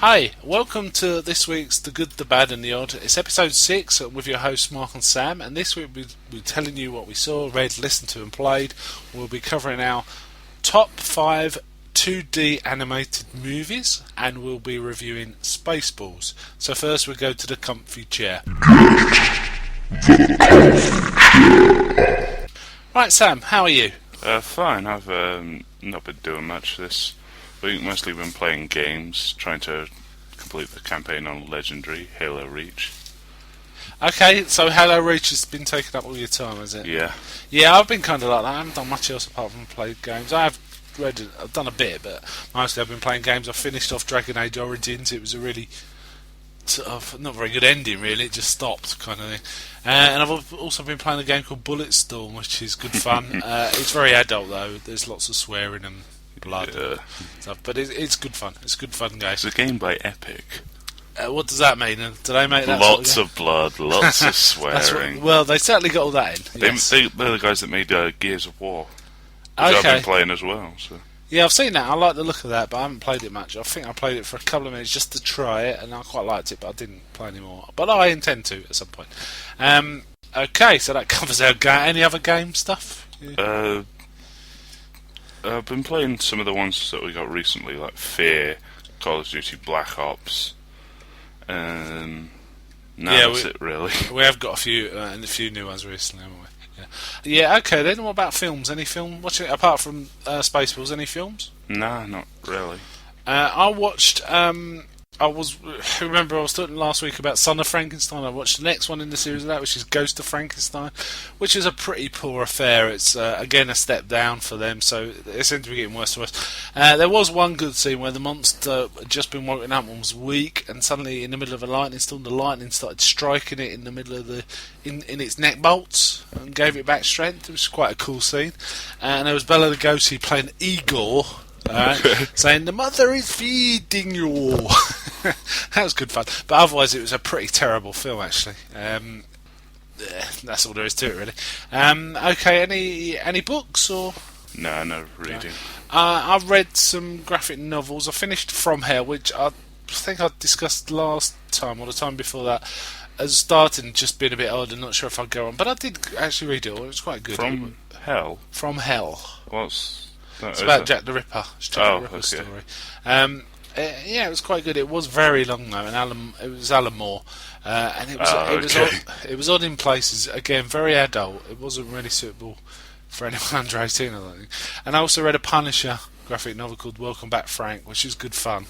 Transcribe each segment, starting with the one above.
Hi, welcome to this week's The Good, the Bad and the Odd. It's episode 6 with your hosts Mark and Sam, and this week we'll be telling you what we saw, read, listened to and played. We'll be covering our top 5 2D animated movies, and we'll be reviewing Spaceballs. So first we go to the comfy chair. Right, Sam, how are you? Fine. I've not been doing much this week. Mostly been playing games, trying to complete the campaign on Legendary Halo Reach. Okay, so Halo Reach has been taking up all your time, has it? Yeah. Yeah, I've been kind of like that. I haven't done much else apart from played games. I've done a bit, but mostly I've been playing games. I finished off Dragon Age Origins. It was a really sort of not very good ending, really. It just stopped, kind of thing. And I've also been playing a game called Bulletstorm, which is good fun. It's very adult though. There's lots of swearing and blood and stuff, but it's good fun. It's good fun, guys. It's a game by Epic. What does that mean? Did they make that? Lots of blood, lots of swearing. Well, they certainly got all that in. They're Yes. the guys that made Gears of War, which Okay. I've been playing as well. So. Yeah, I've seen that. I like the look of that, but I haven't played it much. I think I played it for a couple of minutes just to try it, and I quite liked it, but I didn't play anymore. But I intend to at some point. Okay, so that covers our any other game stuff? Yeah. I've been playing some of the ones that we got recently, like Fear, Call of Duty Black Ops. That's it really. We have got a few and a few new ones recently, haven't we? Yeah. Okay. Then what about films? Any film watching apart from Spaceballs? Any films? Nah, not really. I watched. I remember I was talking last week about Son of Frankenstein. I watched the next one in the series of that, which is Ghost of Frankenstein, which is a pretty poor affair. It's again a step down for them, so they seem to be getting worse and worse. There was one good scene where the monster had just been woken up and was weak, and suddenly in the middle of a lightning storm, the lightning started striking it in the middle of in its neck bolts and gave it back strength. It was quite a cool scene. And there was Bela Lugosi playing Igor. Saying the mother is feeding you. That was good fun, but otherwise it was a pretty terrible film actually. That's all there is to it really. Okay, any books or? No reading. I've read some graphic novels. I finished From Hell, which I think I discussed last time or the time before that, as starting just being a bit odd and not sure if I'd go on, but I did actually read it all. It was quite good. From Hell? From Hell. It's about Jack the Ripper. It's Jack the Ripper's okay. story. Yeah, it was quite good. It was very long though, and it was Alan Moore, and it was odd in places. Again, very adult. It wasn't really suitable for anyone under 18, I don't think. And I also read a Punisher graphic novel called Welcome Back, Frank, which is good fun.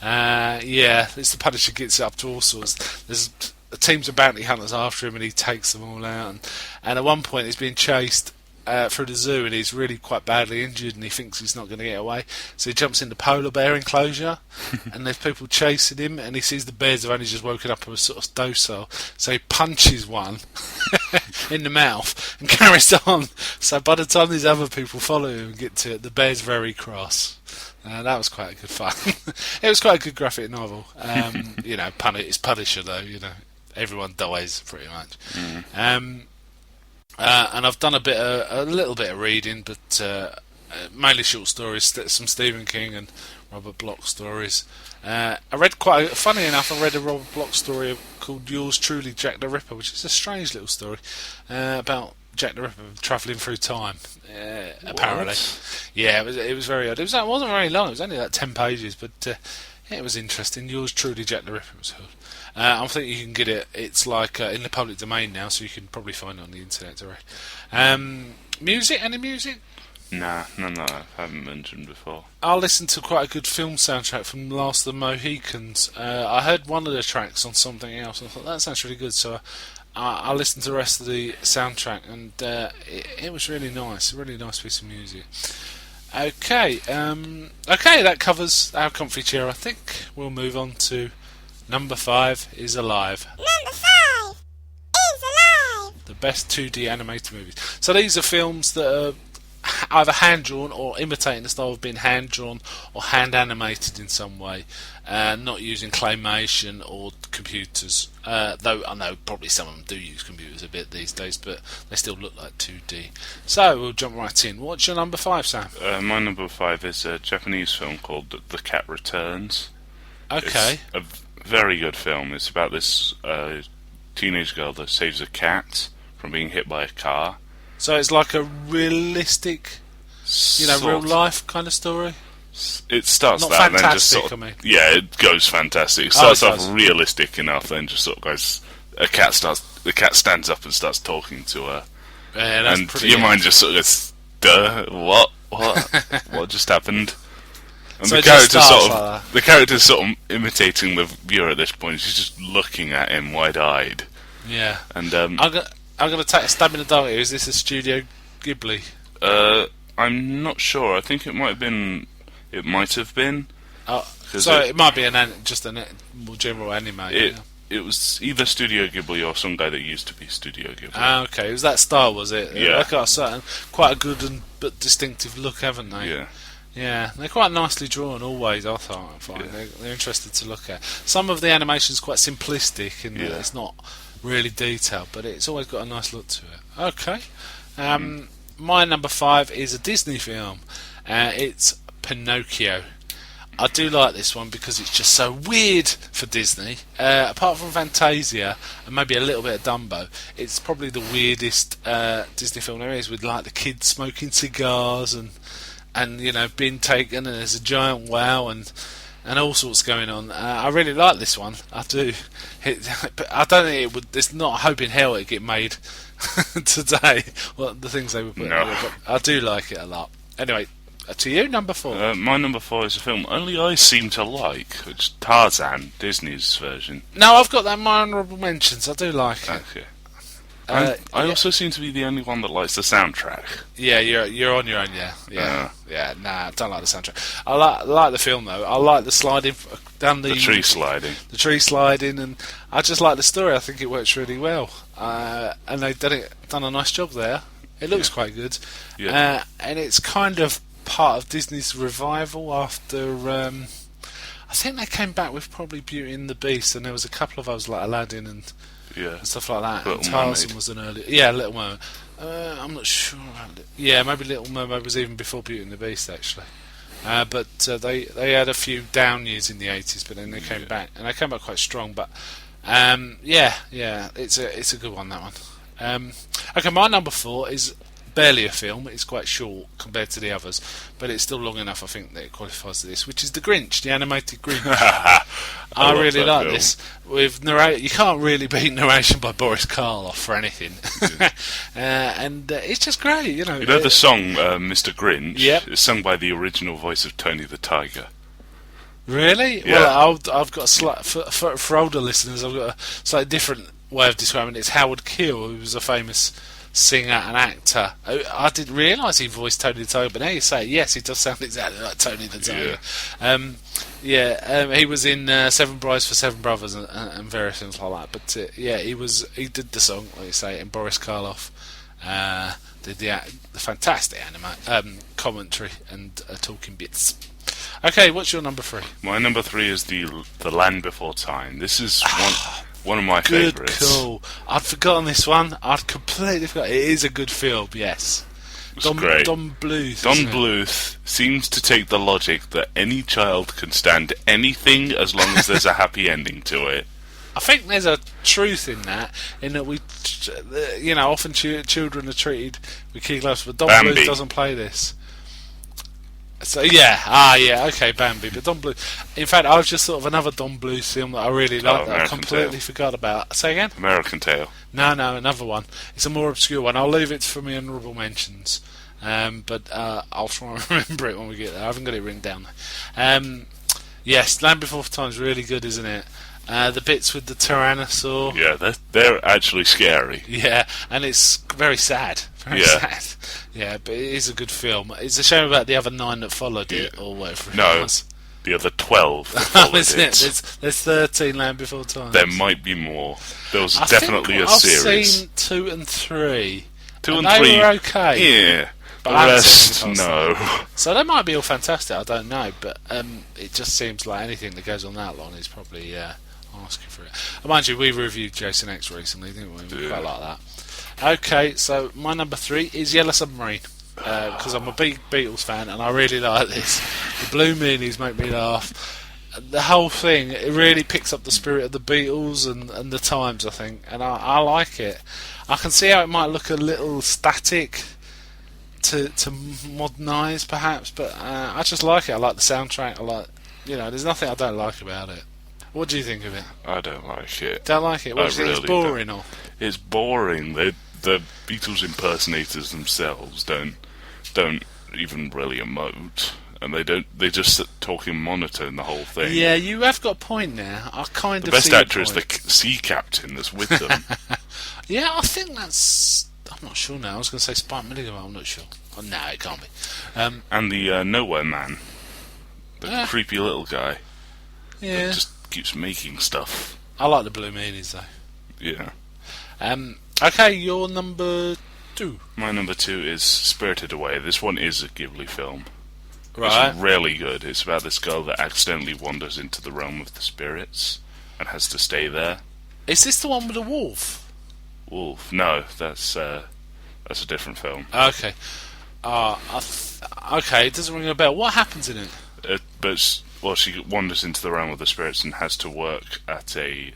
It's the Punisher gets up to all sorts. There's teams of bounty hunters after him, and he takes them all out. And at one point, he's being chased through the zoo, and he's really quite badly injured, and he thinks he's not going to get away, so he jumps in the polar bear enclosure, and there's people chasing him, and he sees the bears have only just woken up and are sort of docile, so he punches one in the mouth and carries on. So by the time these other people follow him and get to it, the bear's very cross. That was quite good fun. It was quite a good graphic novel. It's Punisher though. Everyone dies pretty much. And I've done a little bit of reading, but mainly short stories, some Stephen King and Robert Bloch stories. I read funny enough, I read a Robert Bloch story called Yours Truly, Jack the Ripper, which is a strange little story about Jack the Ripper travelling through time. Apparently, yeah, it was very odd. It wasn't very long. It was only like 10 pages, but it was interesting. Yours Truly, Jack the Ripper was good. I think you can get it. It's like in the public domain now, so you can probably find it on the internet to read. Music? Any music? Nah, none that I haven't mentioned before. I listened to quite a good film soundtrack from Last of the Mohicans. I heard one of the tracks on something else, and I thought that sounds really good. So I listened to the rest of the soundtrack, and it was really nice. A really nice piece of music. Okay, that covers our comfy chair. I think we'll move on to number 5 is Alive. Number 5 is Alive. The best 2D animated movies. So these are films that are either hand-drawn or imitating the style of being hand-drawn or hand-animated in some way, not using claymation or computers. Though I know probably some of them do use computers a bit these days, but they still look like 2D. So we'll jump right in. What's your number 5, Sam? My number 5 is a Japanese film called The Cat Returns. Okay. It's a very good film. It's about this teenage girl that saves a cat from being hit by a car. So it's like a realistic, real life kind of story. It starts Not that and then just fantastic, sort of, I mean. yeah, it goes fantastic. It Oh, starts it off does. realistic enough, then just sort of goes. The cat stands up and starts talking to her, Yeah, that's and pretty. your mind just sort of goes, "Duh, what, what just happened?" And So the it just character's starts sort of like that. the character's sort of imitating the viewer at this point. She's just looking at him wide-eyed, Yeah. and I'm gonna take a stab in the dark here. Is this a Studio Ghibli? I'm not sure. I think it might have been. It might have been. Oh, 'Cause so it might be just a more general anime. It was either Studio Ghibli or some guy that used to be Studio Ghibli. Ah, okay. It was that style, was it? Yeah. They've got quite a good but distinctive look, haven't they? Yeah. Yeah, they're quite nicely drawn always, I find. Yeah. They're interesting to look at. Some of the animation's quite simplistic and it's not really detailed, but it's always got a nice look to it. Okay. My number 5 is a Disney film. It's Pinocchio. I do like this one because it's just so weird for Disney. Apart from Fantasia and maybe a little bit of Dumbo, it's probably the weirdest Disney film there is, with like the kids smoking cigars and being taken, and there's a giant wow and all sorts going on. I really like this one. I do. But I don't think it would. There's not a hope in hell it'd get made today. Well, the things they would put. No. In it, but I do like it a lot. Anyway, to you, number 4. My number 4 is a film only I seem to like, which is Tarzan, Disney's version. No, I've got that in my honourable mentions. I do like it. Okay. Uh, I yeah. also seem to be the only one that likes the soundtrack. Yeah, you're on your own. Yeah. Nah, I don't like the soundtrack. I like the film though. I like the sliding down The tree sliding. the tree sliding, and I just like the story. I think it works really well, and they've done a nice job there. It looks quite good, Yeah. and it's kind of part of Disney's revival after. I think they came back with probably Beauty and the Beast, and there was a couple of those like Aladdin and Yeah. stuff like that. Little And Tarzan Mermaid. was an early, Little Mermaid. I'm not sure about it. Yeah, maybe Little Mermaid was even before Beauty and the Beast actually. But they had a few down years in the 80s, but then they came back, and they came back quite strong. But it's a good one, that one. Okay, my number 4 is barely a film. It's quite short compared to the others, but it's still long enough, I think, that it qualifies to this, which is The Grinch, the animated Grinch. I love really that like film. this. With you can't really beat narration by Boris Karloff for anything, and it's just great. You know The song Mr. Grinch Yep. is sung by the original voice of Tony the Tiger. Really? Yeah. Well, I've got a slight for older listeners. I've got a slightly different way of describing it. It's Howard Keel, who was a famous singer and actor. I didn't realise he voiced Tony the Tiger, but now you say it, yes, he does sound exactly like Tony the Tiger. He was in Seven Brides for Seven Brothers and various things like that. But he did the song, like you say, and Boris Karloff did the fantastic commentary and talking bits. Okay, what's your number 3? My number 3 is the Land Before Time. This is one of my Good favourites. call. I'd forgotten this one. I'd completely forgot. It is a good film, yes. It's great. Don Bluth. Don isn't it? Bluth seems to take the logic that any child can stand anything as long as there's a happy ending to it. I think there's a truth in that we, often children are treated with key gloves, but Don Bambi. Bluth doesn't play this. So okay, Bambi, but Don Bluth. In fact, I've just thought of another Don Bluth film that I really like that I American completely Tail. forgot about. Say again? American Tail. No, another one. It's a more obscure one. I'll leave it for my honourable mentions. But I'll try and remember it when we get there. I haven't got it written down. Yes, Land Before Time's really good, isn't it? The bits with the Tyrannosaur. Yeah, they're actually scary. Yeah, and it's very sad. Very sad. Yeah, but it is a good film. It's a shame about the other 9 that followed it, or whatever it No, was. the other 12 that Oh, followed isn't it? it. There's 13 Land Before Time. There might be more. There was I definitely think a series. I've seen 2 and 3. 2 and they 3. were okay. Yeah. But The I haven't rest, seen the first no. So they might be all fantastic, I don't know, but it just seems like anything that goes on that long is probably asking for it. Mind you, we reviewed Jason X recently, didn't we? We quite like that. Okay, so my number 3 is Yellow Submarine, because I'm a big Beatles fan and I really like this. The Blue Meanies make me laugh. the whole thing, it really picks up the spirit of the Beatles and the times, I think, and I like it. I can see how it might look a little static to modernise, perhaps, but I just like it. I like the soundtrack. I like, there's nothing I don't like about it. What do you think of it? I don't like it. Don't like it? What do you think? It's boring, or? It's boring. The Beatles impersonators themselves don't even really emote. And they just sit talking monotone the whole thing. Yeah, you have got a point there. I kind of. The best actor is the sea captain that's with them. Yeah, I think that's. I'm not sure now. I was going to say Spike Milligan, but I'm not sure. Oh, no, it can't be. And the Nowhere Man, the creepy little guy. Yeah. That just keeps making stuff. I like the Blue Meanies though. Yeah. Okay, your number 2. My number 2 is Spirited Away. This one is a Ghibli film. Right. It's really good. It's about this girl that accidentally wanders into the realm of the spirits and has to stay there. Is this the one with the wolf? Wolf? No, that's a different film. Okay. Okay, it doesn't ring a bell. What happens in it? She wanders into the realm of the spirits and has to work at a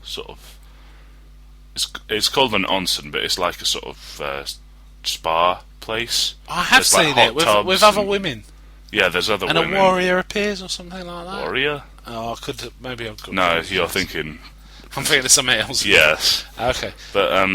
sort of. It's called an onsen, but it's like a sort of spa place. I have seen it with other women. Yeah, there's other women. And a warrior appears or something like that. Warrior? Oh, maybe I've got. No, you're thinking. I'm thinking of something else. Yes. Okay. But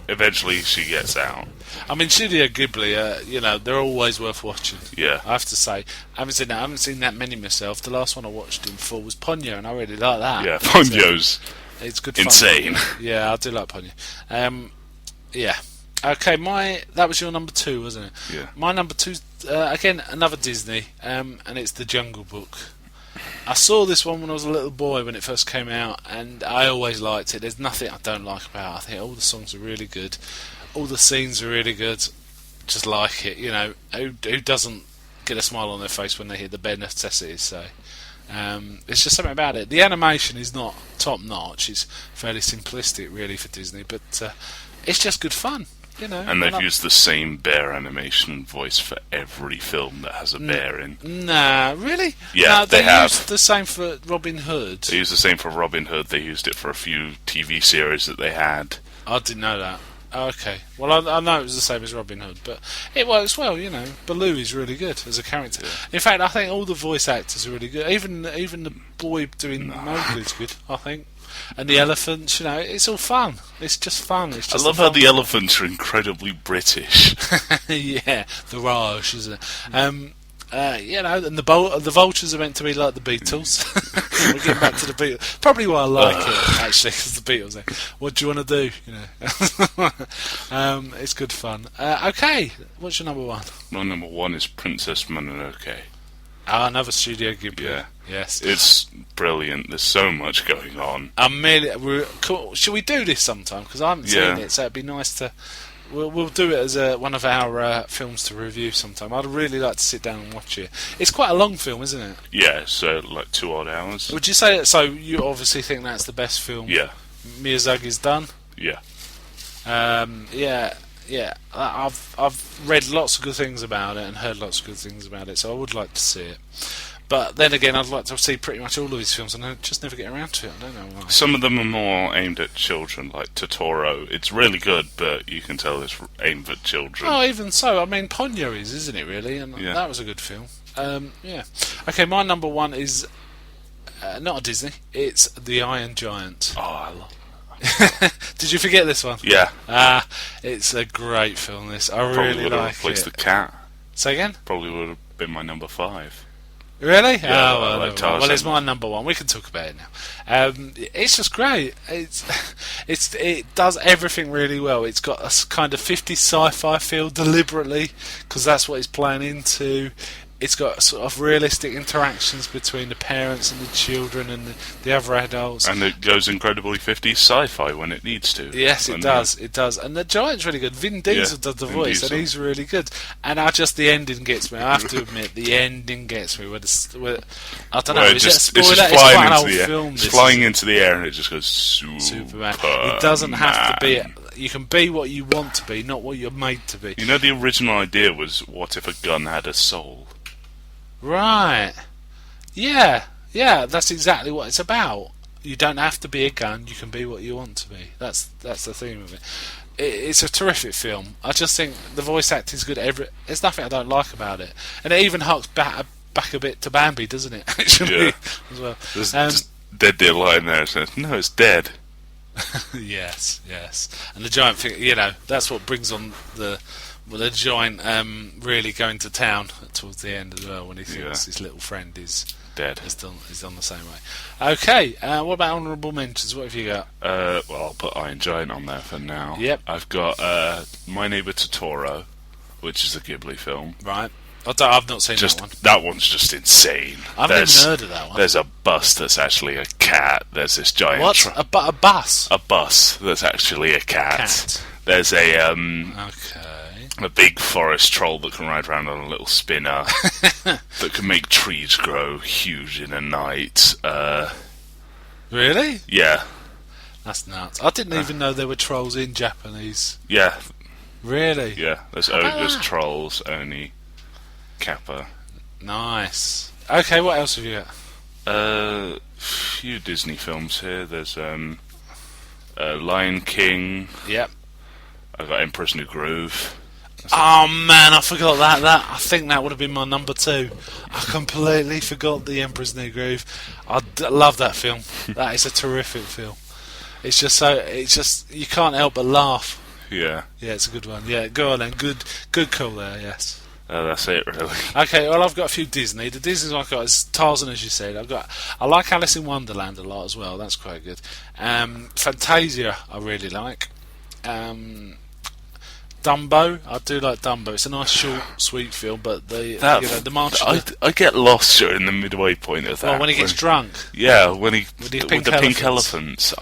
eventually she gets out. I mean, Studio Ghibli, they're always worth watching. Yeah. I have to say, I haven't seen that many myself. The last one I watched in full was Ponyo, and I really like that. Yeah, Ponyo's it's good insane. Fun. Yeah, I do like Ponyo. Yeah. Okay, that was your number 2, wasn't it? Yeah. My number 2's, again, another Disney, and it's The Jungle Book. I saw this one when I was a little boy when it first came out, and I always liked it. There's nothing I don't like about it. I think all the songs are really good. All the scenes are really good. Just like it, Who doesn't get a smile on their face when they hear the bare necessities? So it's just something about it. The animation is not top notch. It's fairly simplistic, really, for Disney, but it's just good fun. And they've used the same bear animation voice for every film that has a bear in. Nah, really? Yeah, no, they have. Used the same for Robin Hood. They used the same for Robin Hood. They used it for a few TV series that they had. I didn't know that. Okay. Well, I know it was the same as Robin Hood, but it works well, Baloo is really good as a character. Yeah. In fact, I think all the voice actors are really good. Even the boy doing Mowgli is good, I think. And the elephants, it's all fun. It's just fun. It's just I love how the elephants are incredibly British. Yeah, the Raj, isn't it? And the vultures are meant to be like the Beatles. We're getting back to the Beatles. Probably why I like it, actually, because the Beatles. What do you want to do? It's good fun. Okay, what's your number 1? My number 1 is Princess Mononoke. Another Studio Ghibli. Yeah. Yes. It's brilliant. There's so much going on. Cool. Should we do this sometime? Because I haven't seen it, so it'd be nice to. We'll do it as one of our films to review sometime. I'd really like to sit down and watch it. It's quite a long film, isn't it? Yeah, so like 2 odd hours. Would you say that? So you obviously think that's the best film? Yeah. Miyazaki's done. Yeah. Yeah. I've read lots of good things about it and heard lots of good things about it, so I would like to see it. But then again, I'd like to see pretty much all of his films, and I just never get around to it. I don't know why. Some of them are more aimed at children, like Totoro. It's really good, but you can tell it's aimed at children. Oh, even so. I mean, Ponyo isn't it, really? And that was a good film. Yeah. Okay, my number 1 is not a Disney. It's The Iron Giant. Oh, I love Did you forget this one? Yeah. It's a great film, this. I Probably really would have like replaced it. The Cat. Say again? Probably would have been my number 5. Really? Yeah, well, it's my number 1. We can talk about it now. It's just great. It does everything really well. It's got a kind of 50s sci-fi feel deliberately, because that's what it's playing into. It's got sort of realistic interactions between the parents and the children and the other adults. And it goes incredibly 50s sci-fi when it needs to. Yes, it does. It does. And the Giant's really good. Vin Diesel does the voice, and he's really good. And the ending gets me. I have to admit, the ending gets me. I don't know. Is it a spoiler? It's quite an old film. It's flying into the air and it just goes Superman. It doesn't have to be. You can be what you want to be, not what you're made to be. The original idea was, what if a gun had a soul? Right. Yeah. Yeah, that's exactly what it's about. You don't have to be a gun. You can be what you want to be. That's the theme of it. It's a terrific film. I just think the voice acting is good. There's nothing I don't like about it, and it even harks back a bit to Bambi, doesn't it? Actually, Yeah. as well. There's just dead dear line there. It says, no, it's dead. Yes. And the giant thing, you know, that's what brings on the giant really going to town towards the end as well, when he thinks his little friend is dead. Is done the same way. Okay, what about honourable mentions? What have you got? Well, I'll put Iron Giant on there for now. Yep. I've got My Neighbor Totoro, which is a Ghibli film. Right. I've not seen that one. That one's just insane. I've never heard of that one. There's a bus that's actually a cat. There's this giant... What? A bus? A bus that's actually a cat. There's a big forest troll that can ride around on a little spinner that can make trees grow huge in a night. Really? Yeah. That's nuts. I didn't even know there were trolls in Japanese. Yeah. Really? Yeah. There's ogres, trolls, Oni, Kappa. Nice. Okay, what else have you got? Few Disney films here. There's Lion King. Yep. I got Emperor's New Groove. Oh man, I forgot that. I think that would have been my number 2. I completely forgot The Emperor's New Groove. I love that film. That is a terrific film. It's just you can't help but laugh. Yeah. Yeah, it's a good one. Yeah, go on then. Good call there. Yes. That's it, really. Okay, well, I've got a few Disney. The Disney I've got is Tarzan, as you said. I like Alice in Wonderland a lot as well. That's quite good. Fantasia, I really like. Dumbo, I do like Dumbo. It's a nice, short, sweet film, but the martial. I get lost during the midway point of that. Well, when he gets drunk. Yeah, with the pink elephants.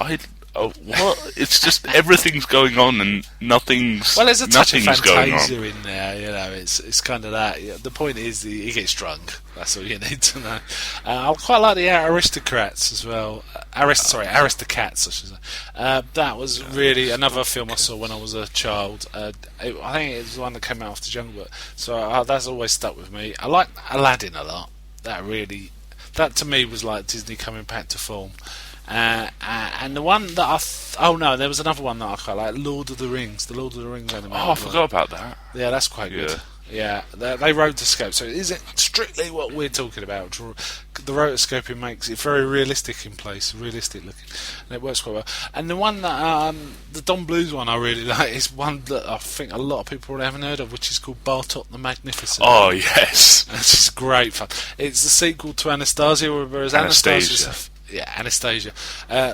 What? It's just everything's going on and nothing's. Well, there's a touch of going on. Fantasia in there, you know. It's kind of that. Yeah, the point is he gets drunk. That's all you need to know. I quite like the Aristocrats as well. Aristocats, I should say. That was really another film I saw when I was a child. I think it was the one that came out after Jungle Book, so that's always stuck with me. I like Aladdin a lot. That to me was like Disney coming back to form. And the one that there was another one that I quite like, Lord of the Rings. The Lord of the Rings animated. Oh, I forgot about that. Yeah, that's quite good. Yeah, they rotoscope, so it isn't strictly what we're talking about. The rotoscoping makes it very realistic in place, realistic looking, and it works quite well. And the one that the Don Blues one I really like is one that I think a lot of people probably haven't heard of, which is called Bartok the Magnificent. Oh yes, it's just great fun. It's the sequel to Anastasia, whereas Anastasia. Yeah, Anastasia.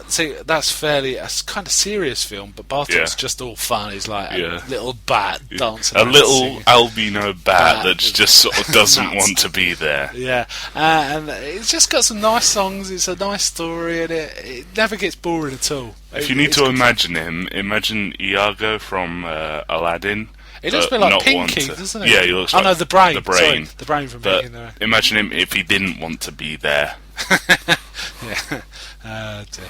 See, that's it's kind of serious film, but Bartok's just all fun. He's like a little bat dancing. A little albino bat that just sort of doesn't want to be there. Yeah, and it's just got some nice songs. It's a nice story, and it never gets boring at all. If you need to imagine him, imagine Iago from Aladdin. He looks a bit like Pinky, doesn't he? Yeah, he looks like the brain. Sorry, the brain from Pinky. Imagine him if he didn't want to be there. Yeah. Dear.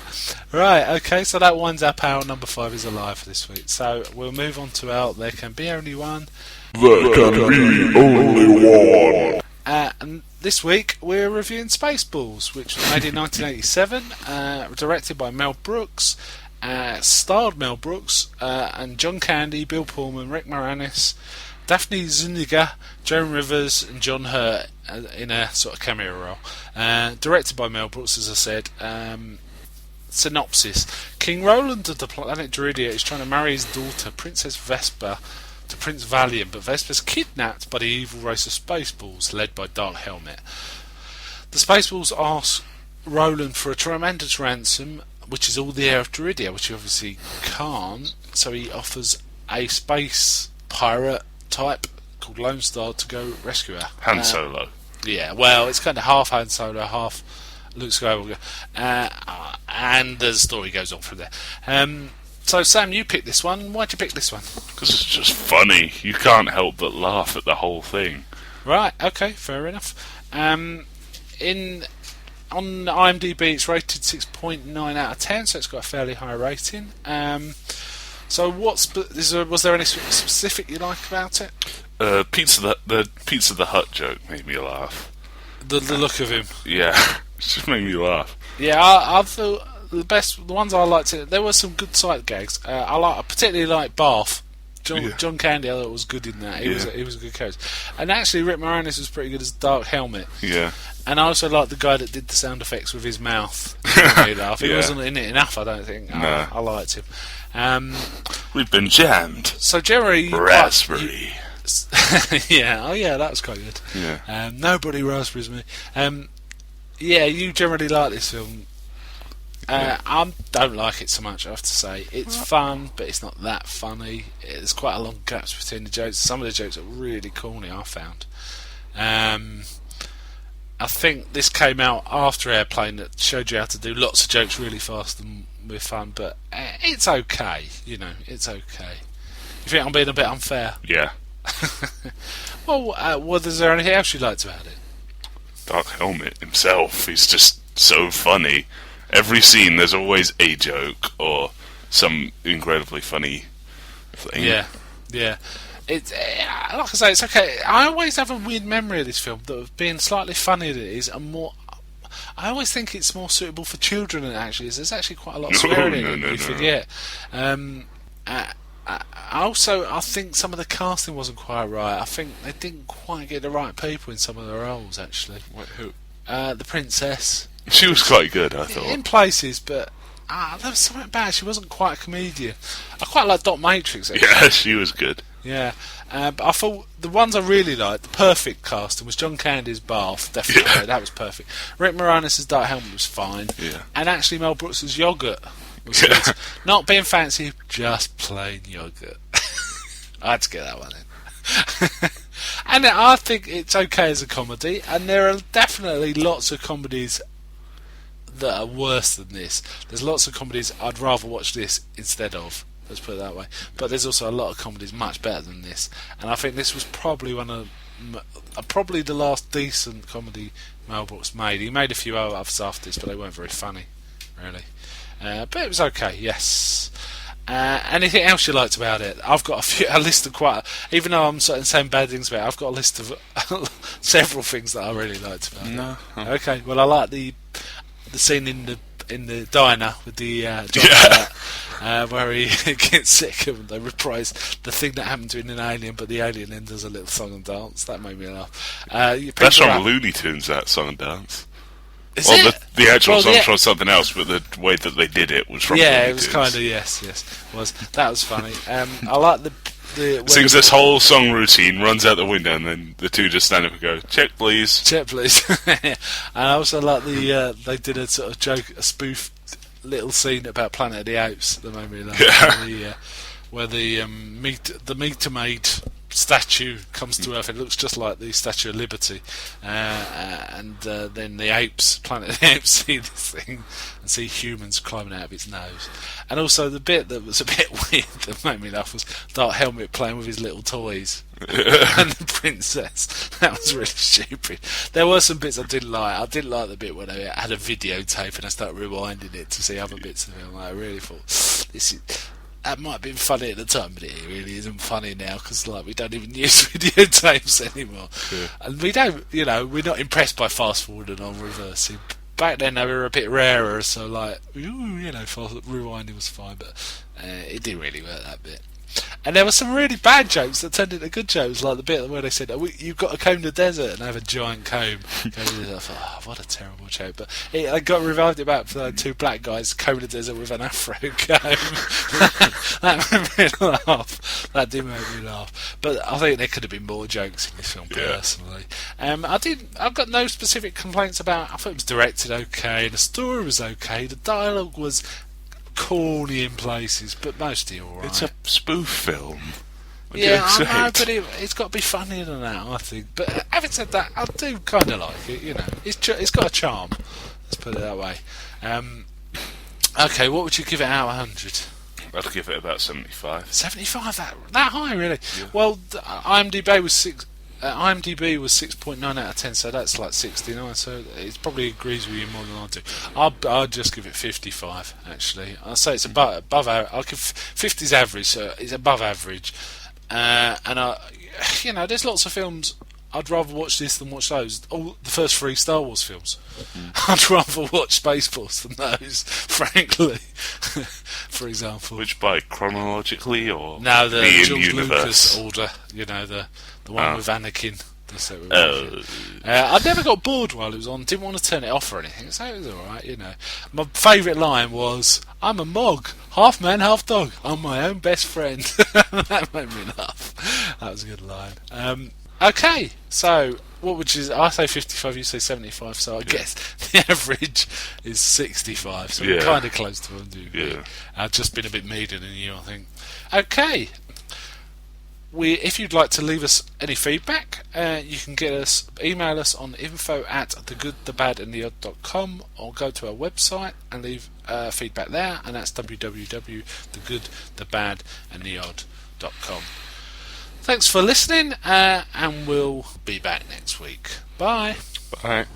Right, okay, so that winds up our number 5 is Alive for this week. So we'll move on to our There Can Be Only One. There can be only one. And this week we're reviewing Spaceballs, which was made in 1987, directed by Mel Brooks, starred Mel Brooks and John Candy, Bill Pullman, Rick Moranis, Daphne Zuniga, Joan Rivers and John Hurt in a sort of cameo role. Directed by Mel Brooks, as I said. Synopsis. King Roland of the planet Druidia is trying to marry his daughter, Princess Vespa, to Prince Valiant, but Vespa's kidnapped by the evil race of Spaceballs, led by Dark Helmet. The Spaceballs ask Roland for a tremendous ransom, which is all the air of Druidia, which he obviously can't, so he offers a space pirate type called Lone Star to go rescue her. Han Solo. Yeah, well, it's kind of half Han Solo, half Luke Skywalker, and the story goes on from there. So, Sam, you picked this one. Why'd you pick this one? Because it's just funny. You can't help but laugh at the whole thing. Right, okay, fair enough. On IMDb, it's rated 6.9 out of 10, so it's got a fairly high rating. So, was there any specific you like about it? The Pizza the Hut joke made me laugh. The look of him. Yeah, just made me laugh. Yeah, I thought the ones I liked. There were some good sight gags. I particularly like Bath. John Candy, I thought was good in that. He was a good character. And actually, Rick Moranis was pretty good as Dark Helmet. Yeah. And I also liked the guy that did the sound effects with his mouth. He wasn't in it enough, I don't think. No. I liked him. We've been jammed. So generally, Raspberry. yeah, that was quite good. Yeah. Nobody raspberries me. Yeah, you generally like this film. I don't like it so much, I have to say. It's fun, but it's not that funny. There's quite a long gaps between the jokes. Some of the jokes are really corny, I found. I think this came out after Airplane, that showed you how to do lots of jokes really fast and with fun, but it's okay, it's okay. You think I'm being a bit unfair? Yeah. Well, is there anything else you liked about it? Dark Helmet himself, he's just so funny. Every scene there's always a joke or some incredibly funny thing. Yeah. It's like I say, it's okay. I always have a weird memory of this film that of being slightly funnier than it is, and more. I always think it's more suitable for children than it actually is. There's actually quite a lot of swearing in it. You forget. I think some of the casting wasn't quite right. I think they didn't quite get the right people in some of the roles. Actually, Wait, who? The princess. She was quite good, I thought. In places, but there was something bad. She wasn't quite a comedian. I quite like Dot Matrix. Actually. Yeah, she was good. Yeah, but I thought the ones I really liked, the perfect casting was John Candy's Bath, definitely. Yeah. That was perfect. Rick Moranis' Dark Helmet was fine. Yeah. And actually Mel Brooks' Yogurt was good. Not being fancy, just plain yogurt. I had to get that one in. And I think it's okay as a comedy, and there are definitely lots of comedies that are worse than this. There's lots of comedies I'd rather watch this instead of. Let's put it that way. But there's also a lot of comedies much better than this, and I think this was probably probably the last decent comedy Mel Brooks made. He made a few others after this, but they weren't very funny, really. But it was okay. Yes. Anything else you liked about it? I've got a list of even though I'm sort of saying bad things about it, I've got a list of several things that I really liked about it. No. Okay. Well, I like the scene in the diner with the John where he gets sick and they reprise the thing that happened to him in Alien, but the alien then does a little song and dance. That made me laugh. That's from Looney Tunes, that song and dance. Is it? The actual song's from something else, but the way that they did it was from Looney Tunes. It was kind of, yes. That was funny. I like the sings this whole song routine, runs out the window, and then the two just stand up and go, "Check, please." Check, please. And I also like they did a sort of joke, a spoof little scene about Planet of the Apes that made me laugh. Yeah. Where the meter maid statue comes to Earth. It looks just like the Statue of Liberty, and then the apes, Planet of the Apes, see this thing and see humans climbing out of its nose. And also the bit that was a bit weird that made me laugh was Dark Helmet playing with his little toys and the princess. That was really stupid. There were some bits I didn't like. I didn't like the bit where they had a videotape and I started rewinding it to see other bits of it. I really thought that might have been funny at the time, but it really isn't funny now because we don't even use videotapes anymore. Yeah. And we don't, we're not impressed by fast forwarding or reversing. Back then they were a bit rarer, so rewinding was fine, but it didn't really work that bit. And there were some really bad jokes that turned into good jokes, like the bit where they said, "You've got to comb the desert," and they have a giant comb. I thought, what a terrible joke! But I got revived it back for two black guys comb the desert with an afro comb. That made me laugh. That did make me laugh. But I think there could have been more jokes in this film, personally. I've got no specific complaints about. I thought it was directed okay, the story was okay, the dialogue was corny in places, but mostly alright. It's a spoof film. I know, but it's got to be funnier than that, I think. But having said that, I do kind of like it. It's got a charm. Let's put it that way. Okay, what would you give it out of 100? I'd give it about 75. 75? That high, really? Yeah. Well, IMDb was 6.9 out of 10, so that's like 69. So it probably agrees with you more than I do. I'll just give it 55. Actually, I'll say it's above average. I'll give 50's average, so it's above average. And there's lots of films I'd rather watch this than watch those. All the first 3 Star Wars films. I'd rather watch Spaceballs than those, frankly. For example. Which by chronologically or no, the in George universe? Lucas order. You know, the one with Anakin. I never got bored while it was on. Didn't want to turn it off or anything, so it was alright, you know. My favourite line was, "I'm a Mog, half man, half dog. I'm my own best friend." That made me laugh. That was a good line. Okay, so what would you? I say 55, you say 75. So I guess the average is 65. So we're kind of close to 100. Yeah. I've just been a bit meaner than you, I think. Okay. If you'd like to leave us any feedback, you can email us on info@thegoodthebadandtheodd.com, or go to our website and leave feedback there, and that's www.thegoodthebadandtheodd.com. Thanks for listening, and we'll be back next week. Bye. Bye.